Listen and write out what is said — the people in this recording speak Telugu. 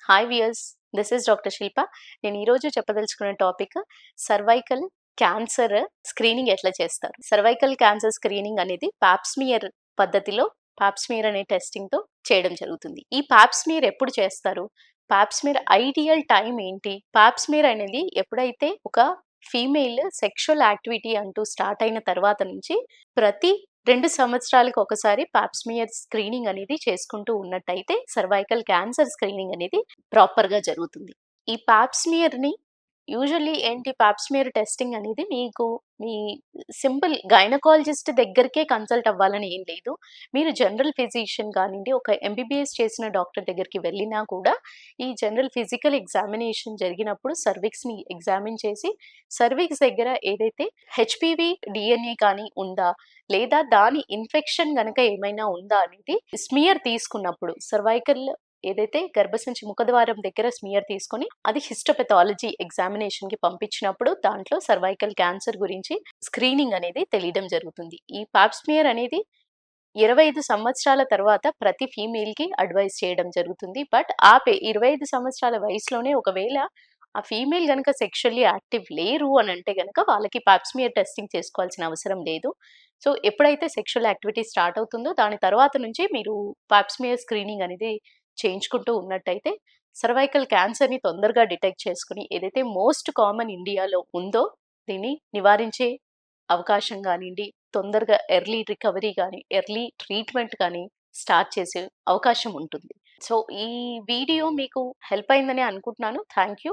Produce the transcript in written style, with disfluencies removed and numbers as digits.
Hi viewers, this is doctor Shilpa. నేను ఈరోజు చెప్పదలుచుకున్న టాపిక్ సర్వైకల్ క్యాన్సర్ స్క్రీనింగ్ ఎట్లా చేస్తారు. సర్వైకల్ క్యాన్సర్ స్క్రీనింగ్ అనేది పాప్స్మియర్ పద్ధతిలో పాప్స్మియర్ అనే టెస్టింగ్తో చేయడం జరుగుతుంది. ఈ పాప్స్మియర్ ఎప్పుడు చేస్తారు, పాప్స్మియర్ ఐడియల్ టైం ఏంటి, పాప్స్మియర్ అనేది ఎప్పుడైతే ఒక ఫీమేల్ సెక్షువల్ యాక్టివిటీ అంటూ స్టార్ట్ అయిన తర్వాత నుంచి ప్రతి 2 సంవత్సరాలకు ఒకసారి పాప్స్మియర్ స్క్రీనింగ్ అనేది చేసుకుంటూ ఉన్నట్టయితే సర్వైకల్ క్యాన్సర్ స్క్రీనింగ్ అనేది ప్రాపర్‌గా జరుగుతుంది. ఈ పాప్స్మియర్‌ని యూజువల్లీ ఏంటి, పాప్స్మియర్ టెస్టింగ్ అనేది మీకు మీ సింపుల్ గైనకాలజిస్ట్ దగ్గరికే కన్సల్ట్ అవ్వాలని ఏం లేదు. మీరు జనరల్ ఫిజిషియన్ కానివ్వండి, ఒక ఎంబీబీఎస్ చేసిన డాక్టర్ దగ్గరికి వెళ్ళినా కూడా ఈ జనరల్ ఫిజికల్ ఎగ్జామినేషన్ జరిగినప్పుడు సర్విక్స్‌ని ఎగ్జామిన్ చేసి సర్విక్స్ దగ్గర ఏదైతే హెచ్‌పివి డీఎన్ఏ కానీ ఉందా, లేదా దాని ఇన్ఫెక్షన్ గనక ఏమైనా ఉందా అనేది స్మియర్ తీసుకున్నప్పుడు సర్వైకల్ ఏదైతే గర్భసంచి ముఖద్వారం దగ్గర స్మియర్ తీసుకొని అది హిస్టోపెథాలజీ ఎగ్జామినేషన్‌కి పంపించినప్పుడు దాంట్లో సర్వైకల్ క్యాన్సర్ గురించి స్క్రీనింగ్ అనేది తెలియడం జరుగుతుంది. ఈ పాప్ స్మియర్ అనేది 25 సంవత్సరాల తర్వాత ప్రతి ఫీమేల్‌కి అడ్వైస్ చేయడం జరుగుతుంది. బట్ 25 సంవత్సరాల వయసులోనే ఒకవేళ ఆ ఫీమేల్ గనక సెక్షువల్లీ యాక్టివ్ లేరు అనంటే గనక వాళ్ళకి పాప్ స్మియర్ టెస్టింగ్ చేసుకోవాల్సిన అవసరం లేదు. సో, ఎప్పుడైతే సెక్షువల్ యాక్టివిటీ స్టార్ట్ అవుతుందో దాని తర్వాత నుంచి మీరు పాప్ స్మియర్ స్క్రీనింగ్ అనేది చేయించుకుంటూ ఉన్నట్టయితే సర్వైకల్ క్యాన్సర్‌ని తొందరగా డిటెక్ట్ చేసుకొని ఏదైతే మోస్ట్ కామన్ ఇండియాలో ఉందో దీన్ని నివారించే అవకాశం గానియండి, తొందరగా ఎర్లీ రికవరీ గాని, ఎర్లీ ట్రీట్మెంట్ కానీ స్టార్ట్ చేసే అవకాశం ఉంటుంది. సో, ఈ వీడియో మీకు హెల్ప్ అయిందని అనుకుంటున్నాను. Thank you.